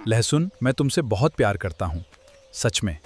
लहसुन, मैं तुमसे बहुत प्यार करता हूँ, सच में।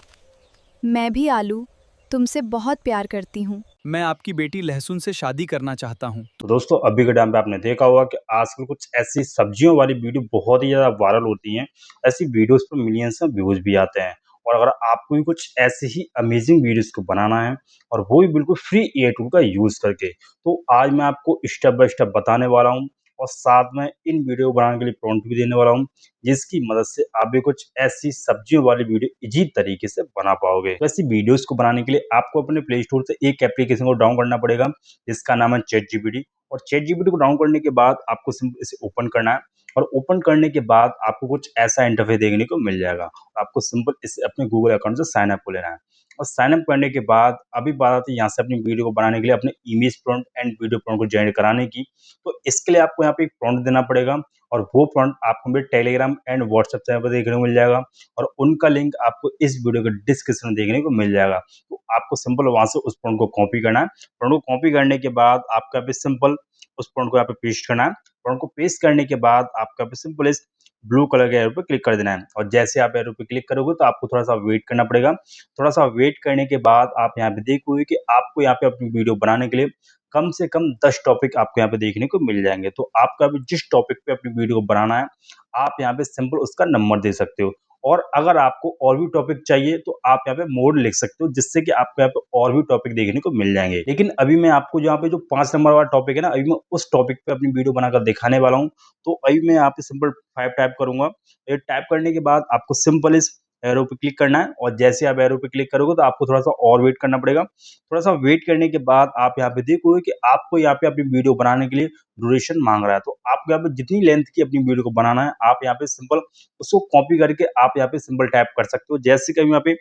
मैं भी आलू, तुमसे बहुत प्यार करती हूँ। मैं आपकी बेटी लहसुन से शादी करना चाहता हूँ। तो दोस्तों अभी के टाइम पे आपने देखा होगा कि आजकल कुछ ऐसी सब्जियों वाली वीडियो बहुत ही ज़्यादा वायरल होती हैं। ऐसी वीडियोस पर मिलियंस में व्यूज़ भी आते हैं। और अगर आपको भी कुछ ऐसे ही अमेजिंग वीडियोस को बनाना है और वो भी बिल्कुल फ्री एआई टूल का यूज़ करके, तो आज मैं आपको स्टेप बाय स्टेप बताने वाला हूँ और साथ में इन वीडियो को बनाने के लिए प्रॉम्प्ट भी देने वाला हूँ, जिसकी मदद से आप भी कुछ ऐसी सब्जियों वाली वीडियो इजी तरीके से बना पाओगे। तो ऐसी वीडियोस को बनाने के लिए आपको अपने प्ले स्टोर से एक एप्लीकेशन को डाउन करना पड़ेगा, जिसका नाम है चैट जीपीटी। और चैट जीपीटी को डाउन करने के बाद आपको सिंपल इसे ओपन करना है और ओपन करने के बाद आपको कुछ ऐसा इंटरफेस देखने को मिल जाएगा। आपको सिंपल इसे अपने गूगल अकाउंट से साइन अप कर लेना है और साइन अप करने के बाद अभी बात आती है यहाँ से अपनी वीडियो को बनाने के लिए अपने image prompt and video prompt को जनरेट कराने की। तो इसके लिए आपको यहाँ पे एक प्रॉम्प्ट देना पड़ेगा और वो प्रॉम्प्ट आपको मेरे टेलीग्राम एंड व्हाट्सएप चैनल पर देखने को मिल जाएगा और उनका लिंक आपको इस वीडियो के डिस्क्रिप्शन में देखने को मिल जाएगा। तो आपको सिंपल वहां से उस प्रॉम्प्ट को कॉपी करना है। प्रॉम्प्ट को कॉपी करने के बाद आपका यहाँ पे सिंपल उस प्रॉम्प्ट को यहाँ पे पेस्ट करना है। प्रॉम्प्ट को पेस्ट करने के बाद आपका यहाँ पे सिंपल इस ब्लू कलर के एरो पे क्लिक कर देना है और जैसे आप एरो पे क्लिक करोगे तो आपको थोड़ा सा वेट करना पड़ेगा। थोड़ा सा वेट करने के बाद आप यहाँ पे देखोगे कि आपको यहाँ पे अपनी वीडियो बनाने के लिए कम से कम 10 टॉपिक आपको यहाँ पे देखने को मिल जाएंगे। तो आपका भी जिस टॉपिक पे अपनी वीडियो को बनाना है, आप यहाँ पे सिंपल उसका नंबर दे सकते हो और अगर आपको और भी टॉपिक चाहिए तो आप यहाँ पे मोड लिख सकते हो, जिससे कि आपको यहाँ पे और भी टॉपिक देखने को मिल जाएंगे। लेकिन अभी मैं आपको यहाँ पे जो 5 नंबर वाला टॉपिक है ना, अभी मैं उस टॉपिक पे अपनी वीडियो बनाकर दिखाने वाला हूँ। तो अभी मैं यहाँ पे सिंपल 5 टाइप करूंगा। ये टाइप करने के बाद आपको सिंपल इस एरो पे क्लिक करना है और जैसे आप एरो पे क्लिक करोगे तो आपको थोड़ा सा और वेट करना पड़ेगा। थोड़ा सा वेट करने के बाद आप यहाँ पे देखोगे कि आपको यहाँ पे अपनी वीडियो बनाने के लिए ड्यूरेशन मांग रहा है। तो आपको यहाँ पे जितनी लेंथ की अपनी वीडियो को बनाना है, आप यहाँ पे सिंपल उसको कॉपी करके आप यहाँ पे सिंपल टाइप कर सकते हो। जैसे कि यहाँ पे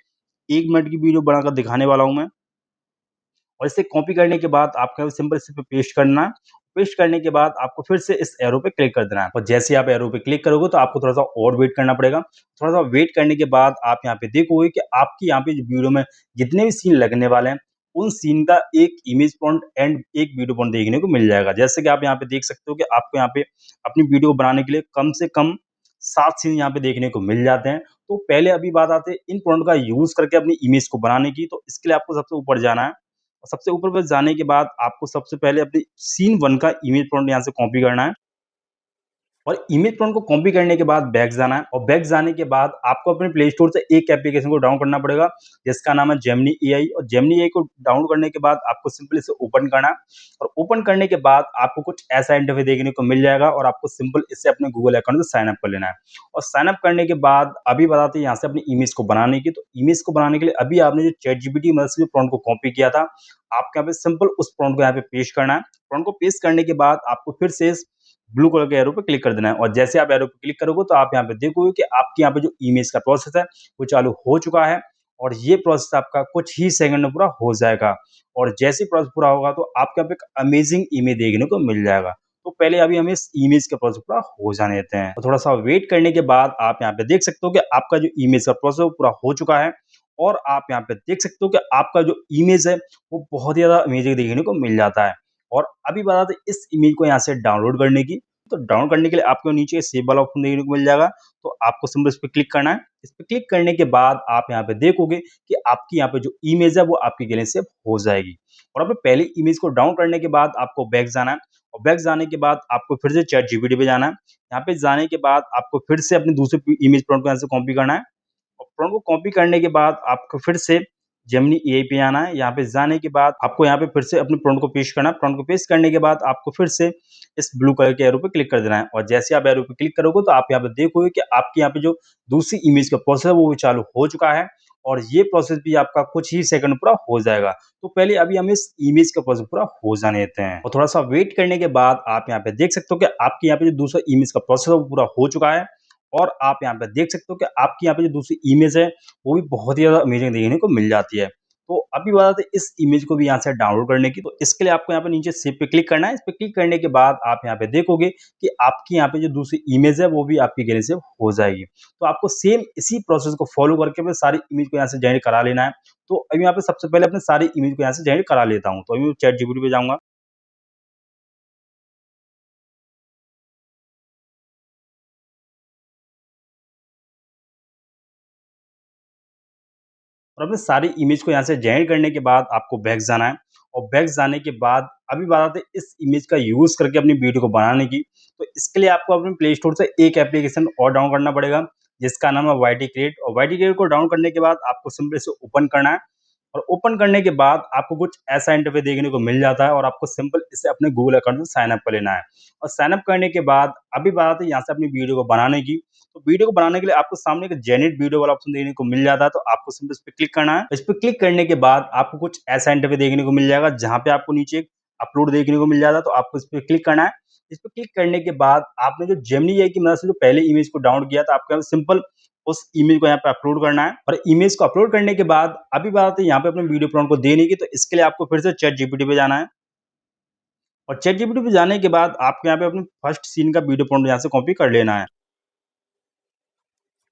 1 मिनट की वीडियो बनाकर दिखाने वाला हूँ मैं और इसे कॉपी करने के बाद आपको सिंपल इस पे पेस्ट करना है। पेस्ट करने के बाद आपको फिर से इस एरो पे क्लिक कर देना है और जैसे आप एरो पे क्लिक करोगे तो आपको थोड़ा सा और वेट करना पड़ेगा। थोड़ा सा वेट करने के बाद आप यहाँ पे देखोगे कि आपकी यहाँ पे जो वीडियो में जितने भी सीन लगने वाले हैं, उन सीन का एक इमेज प्रॉम्प्ट एंड एक वीडियो प्रॉम्प्ट देखने को मिल जाएगा। जैसे कि आप यहाँ पे देख सकते हो कि आपको यहाँ पे अपनी वीडियो को बनाने के लिए कम से कम 7 सीन यहाँ पे देखने को मिल जाते हैं। तो पहले अभी बात आती है इन प्रॉम्प्ट का यूज करके अपनी इमेज को बनाने की। तो इसके लिए आपको सबसे ऊपर जाना है और सबसे ऊपर पर जाने के बाद आपको सबसे पहले अपनी सीन 1 का इमेज प्रॉम्प्ट यहाँ से कॉपी करना है और इमेज प्रॉम्प्ट को कॉपी करने के बाद बैक जाना है और बैक जाने के बाद आपको अपने प्ले स्टोर से एक एप्लीकेशन को डाउन करना पड़ेगा, जिसका नाम है जेमिनी एआई। और जेमिनी एआई को डाउन करने के बाद आपको सिंपल इसे ओपन करना है और ओपन करने के बाद आपको कुछ ऐसा इंटरफेस देखने को मिल जाएगा और आपको सिंपल इससे अपने गूगल अकाउंट से साइन अप कर लेना है। और साइन अप करने के बाद अभी बताते हैं यहाँ से अपनी इमेज को बनाने की। तो इमेज को बनाने के लिए अभी आपने जो चैट जीपीटी मदद से जो प्रॉम्प्ट को कॉपी किया था, आपको यहाँ पे सिंपल उस प्रॉम्प्ट को यहाँ पे पेस्ट करना है। प्रॉम्प्ट को पेस्ट करने के बाद आपको फिर से ब्लू कलर के एरो पे क्लिक कर देना है और जैसे आप एरो पे क्लिक करोगे तो आप यहाँ पे देखोगे कि आपके यहाँ पे जो इमेज का प्रोसेस है वो चालू हो चुका है और ये प्रोसेस आपका कुछ ही सेकंड में पूरा हो जाएगा। और जैसे प्रोसेस पूरा होगा तो आपके यहाँ पे एक अमेजिंग इमेज देखने को मिल जाएगा। तो पहले अभी हम इस इमेज का प्रोसेस पूरा हो जाने देते हैं और थोड़ा सा वेट करने के बाद आप यहाँ पे देख सकते हो कि आपका जो इमेज का प्रोसेस वो पूरा हो चुका है और आप यहाँ पे देख सकते हो कि आपका जो इमेज है वो बहुत ही ज्यादा अमेजिंग देखने को मिल जाता है। और अभी बात आती है इस इमेज को यहाँ से डाउनलोड करने की। तो डाउनलोड करने के लिए आपको नीचे सेव वाला ऑप्शन देखने को मिल जाएगा। तो आपको सिंपल इस पे क्लिक करना है। इस पे क्लिक करने के बाद आप यहाँ पे देखोगे कि आपकी यहाँ पे जो इमेज है वो आपकी गैलरी से हो जाएगी। और अब पहले इमेज को डाउन करने के बाद आपको बैक जाना है और बैक जाने के बाद आपको फिर से चैट जीपीटी पे जाना है। यहाँ पे जाने के बाद आपको फिर से अपनी दूसरे इमेज प्रॉम्प्ट को यहाँ से कॉपी करना है और प्रॉम्प्ट को कॉपी करने के बाद आपको फिर से जेमिनी एआई पे आना है। यहाँ पे जाने के बाद आपको यहाँ पे फिर से अपने प्रॉम्प्ट को पेस्ट करना है। प्रॉम्प्ट को पेस्ट करने के बाद आपको फिर से इस ब्लू कलर के एरो पे क्लिक कर देना है और जैसे आप एरो पे क्लिक करोगे तो आप यहाँ पे देखोगे कि आपके यहाँ पे जो दूसरी इमेज का प्रोसेस है वो भी चालू हो चुका है और ये प्रोसेस भी आपका कुछ ही सेकंड पूरा हो जाएगा। तो पहले अभी हम इस इमेज का प्रोसेस पूरा हो जाने देते हैं और थोड़ा सा वेट करने के बाद आप यहाँ पे देख सकते हो कि आपके यहाँ पे जो दूसरा इमेज का प्रोसेस है वो पूरा हो चुका है और आप यहाँ पे देख सकते हो कि आपकी यहाँ पे जो दूसरी इमेज है वो भी बहुत ही ज्यादा अमेजिंग देखने को मिल जाती है। तो अभी बात आती है इस इमेज को भी यहाँ से डाउनलोड करने की। तो इसके लिए आपको यहाँ पे नीचे सेव पे क्लिक करना है। इस पे क्लिक करने के बाद आप यहाँ पे देखोगे कि आपकी यहाँ पे जो दूसरी इमेज है वो भी आपकी गैलरी से हो जाएगी। तो आपको सेम इसी प्रोसेस को फॉलो करके अपने सारी इमेज को यहाँ से जनरेट करा लेना है। तो अभी यहाँ पे सबसे पहले अपने सारी इमेज को यहाँ से जनरेट करा लेता हूँ। तो अभी मैं चैट जीपीटी पे जाऊंगा और अपने सारी इमेज को यहाँ से जनरेट करने के बाद आपको बैक जाना है और बैक जाने के बाद अभी बात आती है इस इमेज का यूज़ करके अपनी वीडियो को बनाने की। तो इसके लिए आपको अपने प्ले स्टोर से एक एप्लीकेशन और डाउन करना पड़ेगा जिसका नाम है वाईटी क्रिएट और वाईटी क्रिएट को डाउन करने के बाद आपको सिंपल इसे ओपन करना है और ओपन करने के बाद आपको कुछ ऐसा इंटरफेस देखने को मिल जाता है और आपको सिंपल इसे अपने गूगल अकाउंट से साइन अप कर लेना है और साइन अप करने के बाद अभी बात आती है यहाँ से अपनी वीडियो को बनाने की। तो वीडियो को बनाने के लिए आपको सामने एक जेनरेट वीडियो वाला ऑप्शन देखने को मिल जाता है, तो आपको सिंपल इस पे क्लिक करना है। इस पे क्लिक करने के बाद आपको कुछ ऐसा इंटरफेस देखने को मिल जाएगा जहाँ पे आपको नीचे एक अपलोड देखने को मिल जाता है, तो आपको इस पे क्लिक करना है। इस पे क्लिक करने के बाद आपने जो जेमिनी एआई की मदद से जो पहले इमेज को डाउनलोड किया था, आपको यहाँ सिंपल उस इमेज को यहाँ पे अपलोड करना है और इमेज को अपलोड करने के बाद अभी बात आती है यहाँ पे अपने वीडियो प्रॉम्प्ट को देने की। तो इसके लिए आपको फिर से चैट जीपीटी पे जाना है और चैट जीपीटी पे जाने के बाद आपको यहाँ पे अपनी फर्स्ट सीन का वीडियो प्रॉम्प्ट यहाँ से कॉपी कर लेना है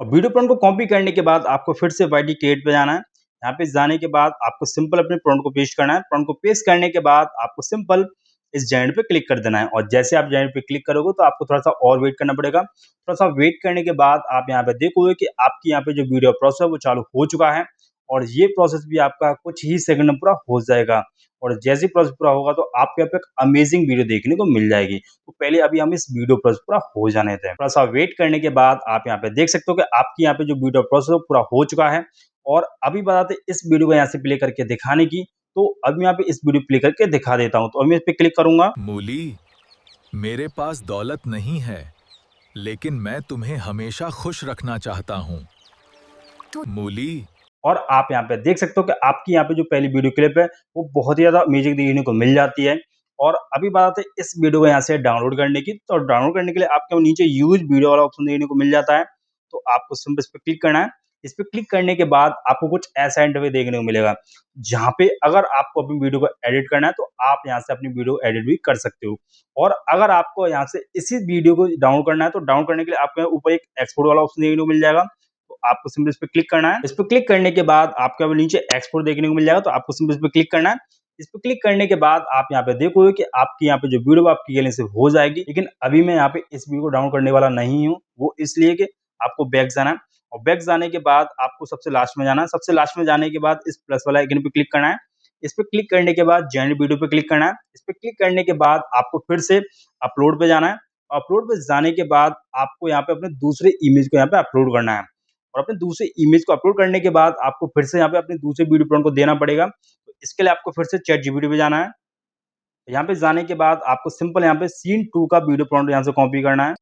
और वीडियो प्रॉम्प्ट को कॉपी करने के बाद आपको फिर से वाईटी क्रिएट पे जाना है। यहाँ पे जाने के बाद आपको सिंपल अपने प्रॉम्प्ट को पेस्ट करना है। प्रॉम्प्ट को पेस्ट करने के बाद आपको सिंपल इस जेनरेट पे क्लिक कर देना है और जैसे आप जेनरेट पे क्लिक करोगे तो आपको थोड़ा सा और वेट करना पड़ेगा। थोड़ा सा वेट करने के बाद आप यहाँ पे देखोगे कि आपकी यहाँ पे जो वीडियो प्रोसेस है वो चालू हो चुका है और ये प्रोसेस भी आपका कुछ ही सेकंड में पूरा हो जाएगा और जैसे ही प्रोसेस पूरा होगा तो आपके यहाँ पे एक अमेजिंग वीडियो देखने को मिल जाएगी। तो पहले अभी हम इस वीडियो प्रोसेस पूरा हो जाने दें। थोड़ा सा वेट करने के बाद आप यहाँ पे देख सकते हो कि आपकी यहाँ पे जो वीडियो प्रोसेस है पूरा हो चुका है और अभी बात आती है इस वीडियो को यहाँ से प्ले करके दिखाने की। तो अभी यहाँ पे इस वीडियो प्ले करके दिखा देता हूँ। तो अभी इस पे क्लिक करूंगा। मूली, मेरे पास दौलत नहीं है, लेकिन मैं तुम्हें हमेशा खुश रखना चाहता हूँ। मूली। और आप यहाँ पे देख सकते हो कि आपकी यहाँ पे जो पहली वीडियो क्लिप है वो बहुत ही ज़्यादा म्यूजिक देखने को मिल जाती है। और अभी बात है इस वीडियो को यहाँ से डाउनलोड करने की। तो डाउनलोड करने के लिए आपके नीचे यूज वीडियो वाला ऑप्शन देखने को मिल जाता है, तो आपको सिंपल इस पे क्लिक करना है। इस पे क्लिक करने के बाद आपको कुछ ऐसा इंटरफेस देखने को मिलेगा जहाँ पे अगर आपको अपनी वीडियो को एडिट करना है तो आप यहाँ से अपनी वीडियो एडिट भी कर सकते हो। और अगर आपको यहाँ से इसी वीडियो को डाउनलोड करना है तो डाउनलोड करने के लिए आपको ऊपर एक एक्सपोर्ट वाला ऑप्शन देखने को मिल जाएगा, तो आपको सिंपल इस पे क्लिक करना है। इस पे क्लिक करने के बाद आपको नीचे एक्सपोर्ट देखने को मिल जाएगा, तो आपको सिंपल इस पे क्लिक करना है। इस पे क्लिक करने के बाद आप यहाँ पे देखोगे कि आपकी यहाँ पे जो वीडियो आपकी गैलरी से हो जाएगी। लेकिन अभी मैं यहाँ पे इस वीडियो को डाउनलोड करने वाला नहीं हूँ, वो इसलिए कि आपको बैक जाना है और बैक जाने के बाद आपको सबसे लास्ट में जाना है। सबसे लास्ट में जाने के बाद इस प्लस वाला आइकन पे क्लिक करना है। इस पे क्लिक करने के बाद जनरेट वीडियो पे क्लिक करना है। इस पे क्लिक करने के बाद आपको फिर से अपलोड पे जाना है। अपलोड पे जाने के बाद आपको यहाँ पे अपने दूसरे इमेज को यहाँ पे अपलोड करना है और अपने दूसरे इमेज को अपलोड करने के बाद आपको फिर से यहाँ पे अपने दूसरे वीडियो प्रॉम्प्ट को देना पड़ेगा। तो इसके लिए आपको फिर से चैट जीपीटी पे जाना है। यहाँ पे जाने के बाद आपको सिंपल यहाँ पे सीन 2 का वीडियो प्रॉम्प्ट यहाँ से कॉपी करना है।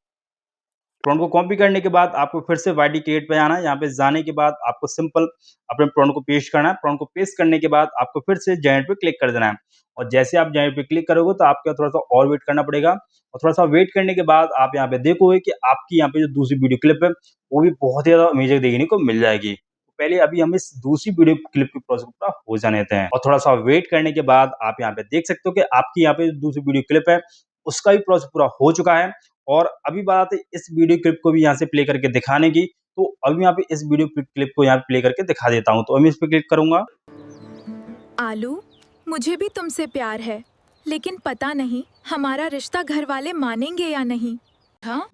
प्रॉम्प्ट को कॉपी करने के बाद आपको फिर से वाईटी क्रिएट पे आना है। यहाँ पे जाने के बाद आपको सिंपल अपने प्रॉम्प्ट को पेस्ट करना है। प्रॉम्प्ट को पेस्ट करने के बाद आपको फिर से जनरेट पे क्लिक कर देना है और जैसे आप जनरेट पे क्लिक करोगे तो आपको थोड़ा सा और वेट करना पड़ेगा और थोड़ा सा वेट करने के बाद आप यहाँ पे देखोगे कि आपकी यहाँ पे जो दूसरी वीडियो क्लिप है वो भी बहुत ही ज़्यादा अमेजिंग देखने को मिल जाएगी। तो पहले अभी हम इस दूसरी वीडियो क्लिप की प्रोसेस पूरा हो जाने देते हैं और थोड़ा सा वेट करने के बाद आप यहाँ पे देख सकते हो कि आपकी यहाँ पे जो दूसरी वीडियो क्लिप है उसका भी प्रोसेस पूरा हो चुका है। और अभी बात है इस वीडियो क्लिप को भी यहाँ से प्ले करके दिखाने की। तो अभी यहाँ पे इस वीडियो क्लिप को यहाँ पे प्ले करके दिखा देता हूँ। तो अभी इस पे क्लिक करूंगा। आलू, मुझे भी तुमसे प्यार है, लेकिन पता नहीं हमारा रिश्ता घर वाले मानेंगे या नहीं। हाँ?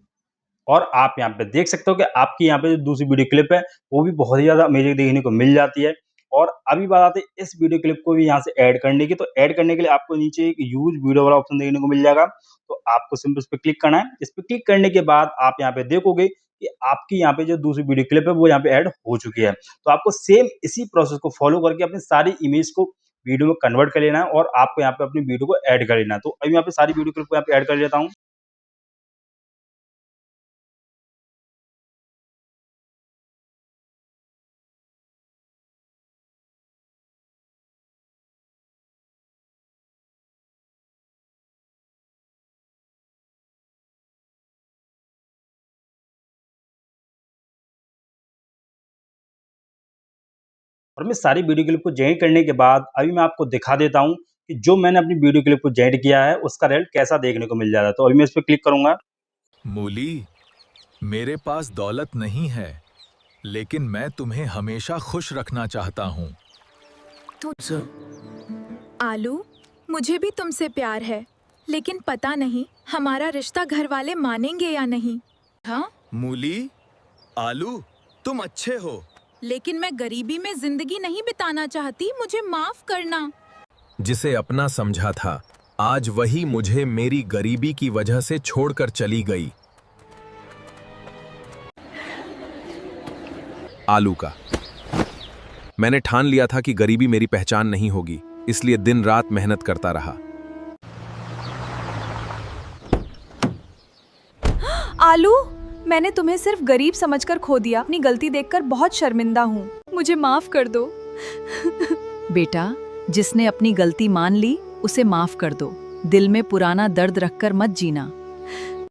और आप यहाँ पे देख सकते हो कि आपकी यहाँ पे जो दूसरी वीडियो क्लिप है वो भी बहुत ही ज़्यादा अमेजिंग देखने को मिल जाती है। और अभी बात आती है इस वीडियो क्लिप को भी यहाँ से ऐड करने की। तो ऐड करने के लिए आपको नीचे एक यूज वीडियो वाला ऑप्शन देखने को मिल जाएगा, तो आपको सिंपल इस पे क्लिक करना है। इस पे क्लिक करने के बाद आप यहाँ पे देखोगे कि आपकी यहाँ पे जो दूसरी वीडियो क्लिप है वो यहाँ पे ऐड हो चुकी है। तो आपको सेम इसी प्रोसेस को फॉलो करके अपनी सारी इमेज को वीडियो में कन्वर्ट कर लेना है और आपको यहाँ पे अपनी वीडियो को ऐड कर लेना है। तो अभी यहाँ पे सारी वीडियो क्लिप को यहाँ पे ऐड कर लेता हूँ। और मैं सारी वीडियो क्लिप को जनरेट करने के बाद अभी मैं आपको दिखा देता हूँ कि जो मैंने अपनी वीडियो क्लिप को जनरेट किया है उसका रिजल्ट कैसा देखने को मिल जाता है। तो अभी मैं इस पे क्लिक करूंगा। मूली, मेरे पास दौलत नहीं है, लेकिन मैं तुम्हें हमेशा खुश रखना चाहता हूँ। आलू, मुझे भी तुमसे प्यार है, लेकिन पता नहीं हमारा रिश्ता घर वाले मानेंगे या नहीं। हाँ? मूली, आलू, तुम अच्छे हो, लेकिन मैं गरीबी में जिंदगी नहीं बिताना चाहती, मुझे माफ करना। जिसे अपना समझा था, आज वही मुझे मेरी गरीबी की वजह से छोड़कर चली गई। आलू का। मैंने ठान लिया था कि गरीबी मेरी पहचान नहीं होगी, इसलिए दिन रात मेहनत करता रहा। आलू, मैंने तुम्हें सिर्फ गरीब समझकर खो दिया। अपनी गलती देखकर बहुत शर्मिंदा हूँ, मुझे माफ कर दो। बेटा, जिसने अपनी गलती मान ली उसे माफ कर दो। दिल में पुराना दर्द रखकर मत जीना।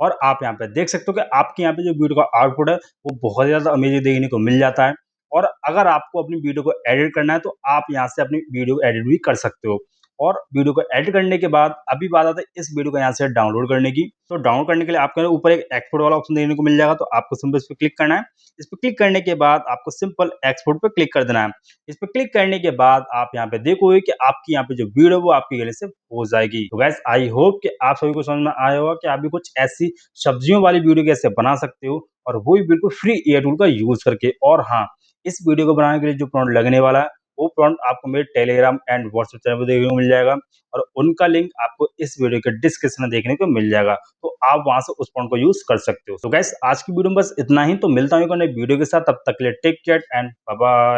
और आप यहाँ पे देख सकते हो कि आपके यहाँ पे जो वीडियो का आउटपुट है वो बहुत ज़्यादा अमेजिंग देखने को मिल जाता है। और अगर आपको अपनी वीडियो को एडिट करना है तो आप यहाँ से अपनी वीडियो को एडिट भी कर सकते हो। और वीडियो को एडिट करने के बाद अभी बात आती है इस वीडियो को यहाँ से डाउनलोड करने की। तो डाउनलोड करने के लिए आपके ऊपर एक एक्सपोर्ट वाला ऑप्शन देखने को मिल जाएगा, तो आपको सिंपल इस पर क्लिक करना है। इस पर क्लिक करने के बाद आपको सिंपल एक्सपोर्ट पर क्लिक कर देना है। इस पर क्लिक करने के बाद आप यहाँ पे देखोगे कि आपकी यहाँ पे जो वीडियो वो आपकी गले से हो जाएगी। तो गाइस आई होप कि आप सभी को समझ में आया होगा कि आप भी कुछ ऐसी सब्जियों वाली वीडियो कैसे बना सकते हो, और वो भी बिल्कुल फ्री एआई टूल का यूज करके। और हाँ, इस वीडियो को बनाने के लिए जो प्रॉम्प्ट लगने वाला है वो प्रॉम्प्ट आपको मेरे टेलीग्राम एंड व्हाट्सएप चैनल पर देखने को मिल जाएगा, और उनका लिंक आपको इस वीडियो के डिस्क्रिप्शन में देखने को मिल जाएगा। तो आप वहां से उस प्रॉम्प्ट को यूज कर सकते हो। तो गाइस आज की वीडियो में बस इतना ही। तो मिलता हूं एक नई वीडियो के साथ, तब तक के लिए take care and bye bye.